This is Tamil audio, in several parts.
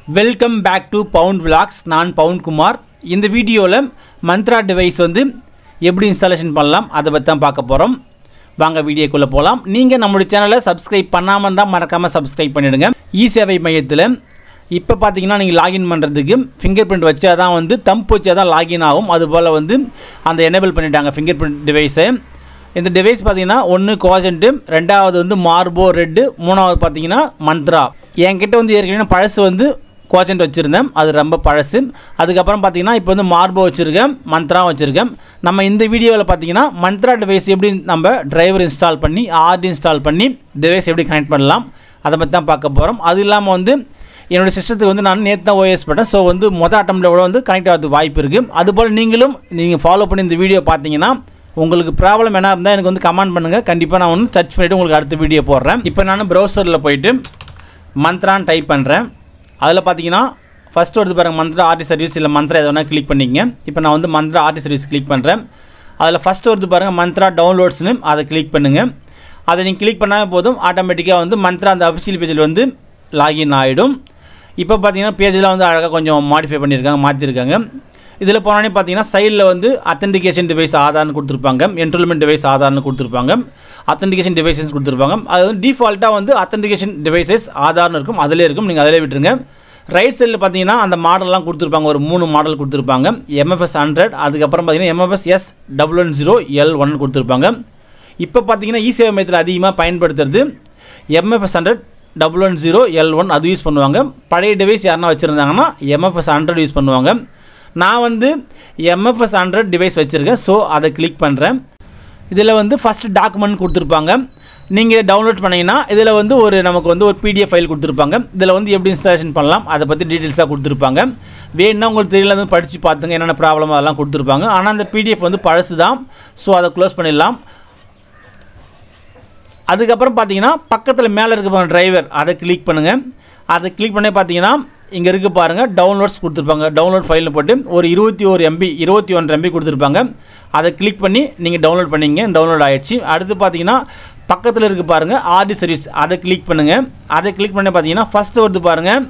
Welcome back to Pound Vlogs. நான் பவுண்ட் குமார். இந்த வீடியோவில் மந்த்ரா டிவைஸ் வந்து எப்படி இன்ஸ்டாலேஷன் பண்ணலாம் அதை பற்றி தான் பார்க்க போகிறோம். வாங்க வீடியோக்குள்ளே போகலாம். நீங்கள் நம்மளுடைய சேனலை சப்ஸ்கிரைப் பண்ணாமல் இருந்தால் மறக்காமல் சப்ஸ்கிரைப் பண்ணிவிடுங்க. இ சேவை மையத்தில் இப்போ பார்த்தீங்கன்னா நீங்கள் லாகின் பண்ணுறதுக்கு ஃபிங்கர் பிரிண்ட் வச்சா தான் வந்து தம்ப் வச்சா தான் லாகின் ஆகும். அதுபோல் வந்து அந்த எனேபிள் பண்ணிட்டாங்க ஃபிங்கர் பிரிண்ட் டிவைஸை. இந்த டிவைஸ் பார்த்தீங்கன்னா ஒன்று கோஜென்ட்டு, ரெண்டாவது வந்து மார்போ ரெட்டு, மூணாவது பார்த்தீங்கன்னா மந்த்ரா. என்கிட்ட வந்து ஏற்கனவே பழசு வந்து கோஜென்ட் வச்சுருந்தேன், அது ரொம்ப பழசு. அதுக்கப்புறம் பார்த்தீங்கன்னா இப்போ வந்து மார்போ வச்சுருக்கேன், மந்த்ரா வச்சுருக்கேன். நம்ம இந்த வீடியோவில் பார்த்தீங்கன்னா மந்த்ரா டிவைஸ் எப்படி நம்ம டிரைவர் இன்ஸ்டால் பண்ணி ஆர்டி இன்ஸ்டால் பண்ணி டிவைஸ் எப்படி கனெக்ட் பண்ணலாம் அதை பற்றி தான் பார்க்க போகிறோம். அது இல்லாமல் வந்து என்னோடய சிஸ்டத்துக்கு வந்து நான் நேற்று தான் ஓஎஸ் போட்டேன். ஸோ வந்து மொதல் அட்டம்ப்டில் கூட வந்து கனெக்ட் ஆகிறதுக்கு வாய்ப்பு இருக்குது. அதுபோல் நீங்களும் நீங்கள் ஃபாலோ பண்ணி இந்த வீடியோ பார்த்தீங்கன்னா உங்களுக்கு ப்ராப்ளம் என்ன இருந்தால் எனக்கு வந்து கமெண்ட் பண்ணுங்கள். கண்டிப்பாக நான் வந்து சர்ச் பண்ணிவிட்டு உங்களுக்கு அடுத்த வீடியோ போடுறேன். இப்போ நான் ப்ரௌசரில் போய்ட்டு மந்த்ரான்னு டைப் பண்ணுறேன். அதில் பார்த்தீங்கன்னா ஃபஸ்ட்டு வருது பாருங்கள் மந்த்ரா ஆர்டி சர்வீஸ், இல்லை மந்த்ரா எதை வேணால் கிளிக் பண்ணிக்கங்க. இப்போ நான் வந்து மந்த்ரா ஆர்டி சர்வீஸ் கிளிக் பண்ணுறேன். அதில் ஃபஸ்ட்டு வருது பாருங்கள் மந்த்ரா டவுன்லோட்ஸ்னு, அதை கிளிக் பண்ணுங்கள். அதை நீங்கள் கிளிக் பண்ணால் போதும், ஆட்டோமேட்டிக்காக வந்து மந்த்ரா அந்த அஃபிஷியல் பேஜில் வந்து லாகின் ஆகிடும். இப்போ பார்த்தீங்கன்னா பேஜில் வந்து அழகாக கொஞ்சம் மாடிஃபை பண்ணியிருக்காங்க, மாற்றிருக்காங்க. இதில் போனோடனே பார்த்தீங்கன்னா சைடில் வந்து அத்தன்டிகேஷன் டிவைஸ் ஆதார்னு கொடுத்துருப்பாங்க, என்ரோல்மெண்ட் டிவைஸ் ஆதார்னு கொடுத்துருப்பாங்க, அத்தன்டிகேஷன் டிவைசஸ் கொடுத்துருப்பாங்க. அது வந்து டிஃபால்ட்டாக வந்து அத்தன்டிகேஷன் டிவைசஸ் ஆதார்னு இருக்கும், அதிலே இருக்கும், நீங்கள் அதிலே விட்டுருங்க. ரைட் சைடில் பார்த்தீங்கன்னா அந்த மாடல்லாம் கொடுத்துருப்பாங்க, ஒரு 3 மாடல் கொடுத்துருப்பாங்க. MFS 100, அதுக்கப்புறம் பார்த்தீங்கன்னா MFS S110L1 கொடுத்துருப்பாங்க. இப்போ பார்த்தீங்கன்னா இ சேவை மையத்தில் அதிகமாக பயன்படுத்துறது MFS 100L1 அது யூஸ் பண்ணுவாங்க. பழைய டிவைஸ் யாருன்னா வச்சுருந்தாங்கன்னா MFS 100 யூஸ் பண்ணுவாங்க. நான் வந்து MFS 100 டிவைஸ் வச்சுருக்கேன். ஸோ அதை கிளிக் பண்ணுறேன். இதில் வந்து ஃபஸ்ட்டு டாக்குமெண்ட் கொடுத்துருப்பாங்க. நீங்கள் டவுன்லோட் பண்ணிங்கன்னா இதில் வந்து நமக்கு வந்து ஒரு PDF ஃபைல் கொடுத்துருப்பாங்க. இதில் வந்து எப்படி இன்ஸ்டாலேஷன் பண்ணலாம் அதை பற்றி டீட்டெயில்ஸாக கொடுத்துருப்பாங்க. வேணுன்னா உங்களுக்கு தெரியல படித்து பார்த்துங்க, என்னென்ன ப்ராப்ளம் அதெல்லாம் கொடுத்துருப்பாங்க. ஆனால் அந்த PDF வந்து பழசு தான். ஸோ அதை க்ளோஸ் பண்ணிடலாம். அதுக்கப்புறம் பார்த்தீங்கன்னா பக்கத்தில் மேலே இருக்க டிரைவர் அதை கிளிக் பண்ணுங்கள். அதை கிளிக் பண்ணி பார்த்தீங்கன்னா இங்கே இருக்க பாருங்கள் டவுன்லோட்ஸ் கொடுத்துருப்பாங்க. டவுன்லோட் ஃபைல்னு போட்டு ஒரு 21 MB கொடுத்துருப்பாங்க. அதை கிளிக் பண்ணி நீங்கள் டவுன்லோட் பண்ணிங்க. டவுன்லோட் ஆகிடுச்சு. அடுத்து பார்த்தீங்கன்னா பக்கத்தில் இருக்க பாருங்கள் ஆர்டி சர்வீஸ், அதை கிளிக் பண்ணுங்கள். அதை கிளிக் பண்ணி பார்த்தீங்கன்னா ஃபஸ்ட்டு வருது பாருங்கள்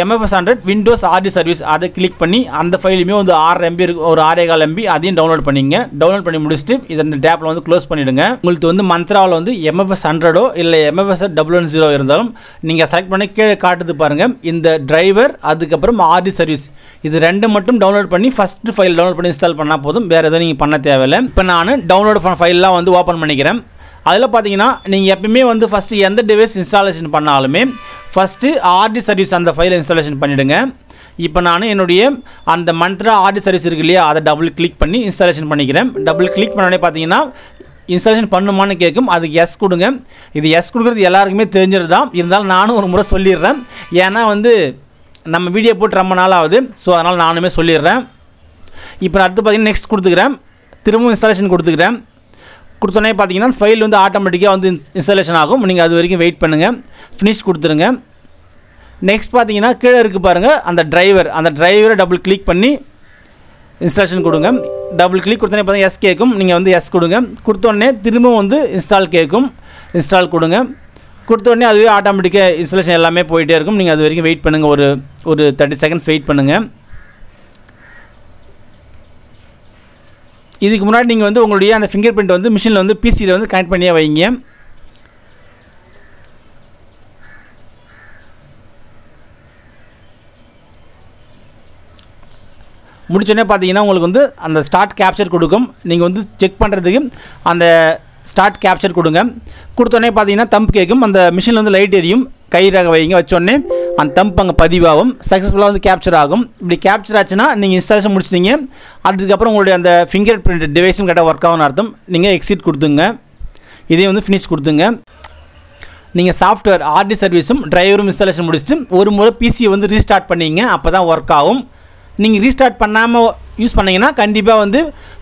MFS 100 விண்டோஸ் ஆர்டி சர்வீஸ், அதை கிளிக் பண்ணி அந்த ஃபைலுமே வந்து 6 MB இருக்குது, ஒரு 6.25 MB, அதையும் டவுன்லோட் பண்ணிங்க. டவுன்லோட் பண்ணி முடிச்சுட்டு இதை இந்த டேப்பில் வந்து க்ளோஸ் பண்ணிவிடுங்க. உங்களுக்கு வந்து மந்த்ராவில் வந்து MFS 100 இல்லை MFS 010 இருந்தாலும் நீங்கள் செலக்ட் பண்ணி கீழே காட்டுது பாருங்கள் இந்த டிரைவர், அதுக்கப்புறம் ஆர்டி சர்வீஸ், இது ரெண்டு மட்டும் டவுன்லோட் பண்ணி ஃபஸ்ட்டு ஃபைல் டவுன்லோட் பண்ணி இன்ஸ்டால் பண்ணால் போதும். வேறு எதுவும் நீங்கள் பண்ண தேவையில்லை. இப்போ நான் டவுன்லோட் பண்ண ஃபைல்லாம் வந்து ஓப்பன் பண்ணிக்கிறேன். அதில் பார்த்தீங்கன்னா நீங்கள் எப்பயுமே வந்து ஃபஸ்ட்டு எந்த டிவைஸ் இன்ஸ்டாலேஷன் பண்ணாலுமே ஃபஸ்ட்டு ஆர்டி சர்வீஸ் அந்த ஃபைலை இன்ஸ்டாலேஷன் பண்ணிவிடுங்க. இப்போ நான் என்னுடைய அந்த மந்த்ரா ஆர்டி சர்வீஸ் இருக்கு இல்லையா, அதை டபுள் கிளிக் பண்ணி இன்ஸ்டாலேஷன் பண்ணிக்கிறேன். டபுள் கிளிக் பண்ணோடனே பார்த்தீங்கன்னா இன்ஸ்டாலேஷன் பண்ணுமான்னு கேட்கும். அதுக்கு எஸ் கொடுங்க. இது எஸ் கொடுக்குறது எல்லாருக்குமே தெரிஞ்சது தான், இருந்தாலும் நானும் ஒரு முறை சொல்லிடுறேன். ஏன்னா வந்து நம்ம வீடியோ போட்டு ரொம்ப நாள் ஆகுது. ஸோ அதனால் நானுமே சொல்லிடுறேன். இப்போ அடுத்து பார்த்தீங்கன்னா நெக்ஸ்ட் கொடுத்துக்கிறேன். திரும்பவும் இன்ஸ்டாலேஷன் கொடுத்துக்கிறேன். கொடுத்தோன்னே பார்த்தீங்கன்னா ஃபைல் வந்து ஆட்டோமேட்டிக்காக வந்து இன்ஸ்டாலேஷன் ஆகும். நீங்கள் அது வரைக்கும் வெயிட் பண்ணுங்கள். ஃபினிஷ் கொடுத்துருங்க. நெக்ஸ்ட் பார்த்தீங்கன்னா கீழே இருக்குது பாருங்கள் அந்த டிரைவரை டபுள் கிளிக் பண்ணி இன்ஸ்டாலேஷன் கொடுங்க. டபுள் கிளிக் கொடுத்தோன்னே பார்த்தீங்கன்னா எஸ் கேட்கும். நீங்கள் வந்து எஸ் கொடுங்க. கொடுத்தோடனே திரும்பவும் வந்து இன்ஸ்டால் கேட்கும். இன்ஸ்டால் கொடுங்க. கொடுத்தோடனே அதுவே ஆட்டோமேட்டிக்காக இன்ஸ்டாலேஷன் எல்லாமே போயிட்டே இருக்கும். நீங்கள் அது வரைக்கும் வெயிட் பண்ணுங்கள். ஒரு 30 செகண்ட்ஸ் வெயிட் பண்ணுங்கள். இதுக்கு முன்னாடி நீங்கள் வந்து உங்களுடைய அந்த ஃபிங்கர் பிரிண்ட் வந்து மிஷினில் வந்து பிசியில் வந்து கனெக்ட் பண்ணியே வைங்க. முடிச்சோடனே பார்த்தீங்கன்னா உங்களுக்கு வந்து அந்த ஸ்டார்ட் கேப்சர் கொடுக்கும். நீங்கள் வந்து செக் பண்ணுறதுக்கு அந்த ஸ்டார்ட் கேப்சர் கொடுங்க. கொடுத்தோடனே பார்த்தீங்கன்னா தம்ப் கேட்கும். அந்த மிஷினில் வந்து லைட் எரியும். கைராக வைங்க. வச்சோடனே அந்த தம்ப் அங்கே பதிவாகும். சக்ஸஸ்ஃபுல்லாக வந்து கேப்சர் ஆகும். இப்படி கேப்சர் ஆச்சுன்னா நீங்கள் இன்ஸ்டாலேஷன் முடிச்சிட்டிங்க. அதுக்கப்புறம் உங்களுடைய அந்த ஃபிங்கர் பிரிண்ட் டிவைஸும் கரெக்டாக ஒர்க் ஆகும்னு அர்த்தம். நீங்கள் எக்ஸிட் கொடுத்துங்க. இதே வந்து ஃபினிஷ் கொடுத்துங்க. நீங்கள் சாஃப்ட்வேர் ஆர்டி சர்வீஸும் டிரைவரும் இன்ஸ்டாலேஷன் முடிச்சுட்டு ஒரு முறை பிசியை வந்து ரீஸ்டார்ட் பண்ணிங்க. அப்போ தான் ஒர்க் ஆகும். நீங்கள் ரீஸ்டார்ட் பண்ணாமல் யூஸ் பண்ணிங்கன்னா கண்டிப்பாக வந்து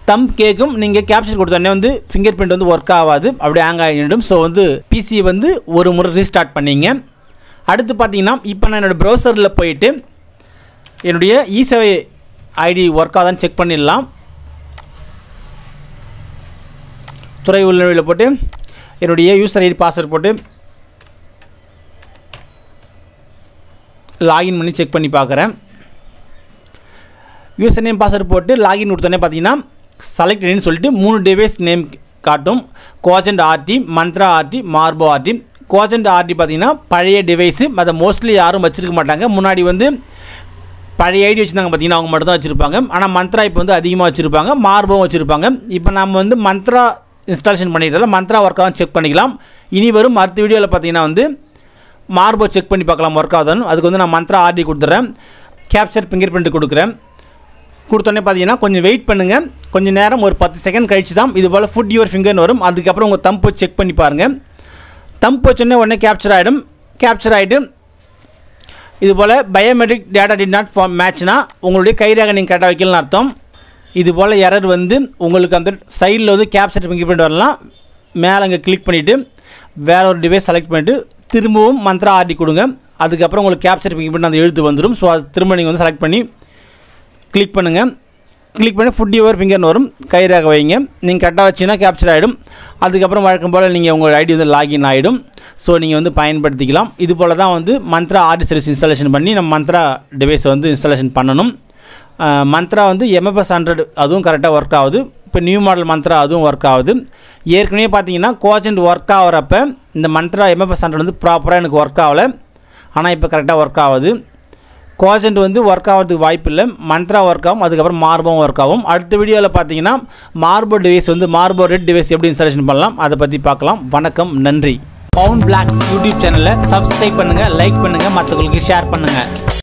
தம்ப் கேட்கும். நீங்கள் கேப்சர் கொடுத்தோடனே வந்து ஃபிங்கர் பிரிண்ட் வந்து ஒர்க் ஆகாது, அப்படியே ஹேங் ஆகிடும். ஸோ வந்து பிசியை வந்து ஒரு முறை ரீஸ்டார்ட் பண்ணிங்க. அடுத்து பார்த்தீங்கன்னா இப்போ நான் என்னோடய ப்ரௌசரில் போயிட்டு என்னுடைய இ சேவை ஐடி ஒர்க் ஆகுதான்னு செக் பண்ணிடலாம். துறை உள்ளமைவில் போட்டு என்னுடைய யூசர் ஐடி பாஸ்வேர்ட் போட்டு லாகின் பண்ணி செக் பண்ணி பார்க்குறேன். யூசர் நேம் பாஸ்வேர்டு போட்டு லாகின் கொடுத்தோன்னே பார்த்தீங்கன்னா செலக்டட்னு சொல்லிட்டு 3 டிவைஸ் நேம் காட்டும். Cogent RD, Mantra RD, Morpho RD. Cogent RD பார்த்தீங்கன்னா பழைய டிவைஸு, அதை மோஸ்ட்லி யாரும் வச்சுருக்க மாட்டாங்க. முன்னாடி வந்து பழைய ஐடி வச்சுருந்தாங்க பார்த்தீங்கன்னா அவங்க மட்டும் தான் வச்சுருப்பாங்க. ஆனால் மந்த்ரா இப்போ வந்து அதிகமாக வச்சுருப்பாங்க, மார்போவும் வச்சுருப்பாங்க. இப்போ நம்ம வந்து மந்த்ரா இன்ஸ்டாலேஷன் பண்ணிட்டதால மந்த்ரா ஒர்க் ஆகும் செக் பண்ணிக்கலாம். இனி வரும் அடுத்த வீடியோவில் பார்த்தீங்கன்னா வந்து மார்போ செக் பண்ணி பார்க்கலாம் ஒர்க் ஆகுதுன்னு. அதுக்கு வந்து நான் மந்த்ரா ஆர்டி கொடுத்துட்றேன். கேப்சர் ஃபிங்கர் பிரிண்ட் கொடுக்குறேன். கொடுத்தோன்னே பார்த்தீங்கன்னா கொஞ்சம் வெயிட் பண்ணுங்கள். கொஞ்சம் நேரம் ஒரு 10 செகண்ட் கழிச்சு தான் இது போல் ஃபுட் யுவர் ஃபிங்கர்னு வரும். அதுக்கப்புறம் உங்கள் தம்பு செக் பண்ணி பாருங்கள். தம்பு வச்சோடனே உடனே கேப்சர் ஆகிடும். கேப்சர் ஆகிட்டு இது போல் biometric data did not form மேட்ச்னா உங்களுடைய கைரேகை நீங்கள் கரெக்டாக வைக்கலன்னு அர்த்தம். இது போல் எரர் வந்து உங்களுக்கு அந்த சைடில் வந்து கேப்சர் ஃபிங்கர் பிரிண்ட் வரலாம். மேலே அங்கே கிளிக் பண்ணிவிட்டு வேறு ஒரு டிவைஸ் செலக்ட் பண்ணிவிட்டு திரும்பவும் மந்த்ரா ஆர்டி கொடுங்க. அதுக்கப்புறம் உங்களுக்கு கேப்சர் ஃபிங்கர் பிரிண்ட் அந்த எழுத்து வந்துடும். ஸோ அது திரும்ப நீங்கள் வந்து செலக்ட் பண்ணி கிளிக் பண்ணுங்கள். கிளிக் பண்ணி ஃபுட் யுவர் ஃபிங்கர்னு வரும். கைரேகை வைங்க. நீங்கள் கரெக்டாக வச்சிங்கன்னா கேப்சர் ஆகிடும். அதுக்கப்புறம் வழக்கம் போல் நீங்கள் உங்கள் ஐடி வந்து லாகின் ஆகிடும். ஸோ நீங்கள் வந்து பயன்படுத்திக்கலாம். இது போல் தான் வந்து மந்த்ரா ஆர்டி சர்வீஸ் இன்ஸ்டாலேஷன் பண்ணி நம்ம மந்த்ரா டிவைஸை வந்து இன்ஸ்டாலேஷன் பண்ணணும். மந்த்ரா வந்து MFS 100 அதுவும் கரெக்டாக ஒர்க் ஆகுது. இப்போ நியூ மாடல் மந்த்ரா அதுவும் ஒர்க் ஆகுது. ஏற்கனவே பார்த்தீங்கன்னா கோஜென்ட் ஒர்க் ஆகிறப்ப இந்த மந்த்ரா MFS 100 வந்து ப்ராப்பராக எனக்கு ஒர்க் ஆகலை. ஆனால் இப்போ கரெக்டாக ஒர்க் ஆகுது. கோஜென்ட் வந்து ஒர்க் ஆகிறதுக்கு வாய்ப்பு இல்லை. மந்த்ரா ஒர்க் ஆகும். அதுக்கப்புறம் மார்போவும் ஒர்க் ஆகும். அடுத்த வீடியோவில் பார்த்தீங்கன்னா மார்போ டிவைஸ் வந்து மார்போ ரெட் டிவைஸ் எப்படி இன்ஸ்டாலேஷன் பண்ணலாம் அதை பற்றி பார்க்கலாம். வணக்கம், நன்றி. பவுண்ட் பிளாக்ஸ் யூடியூப் சேனலை சப்ஸ்கிரைப் பண்ணுங்கள், லைக் பண்ணுங்கள், மற்றவங்களுக்கு ஷேர் பண்ணுங்கள்.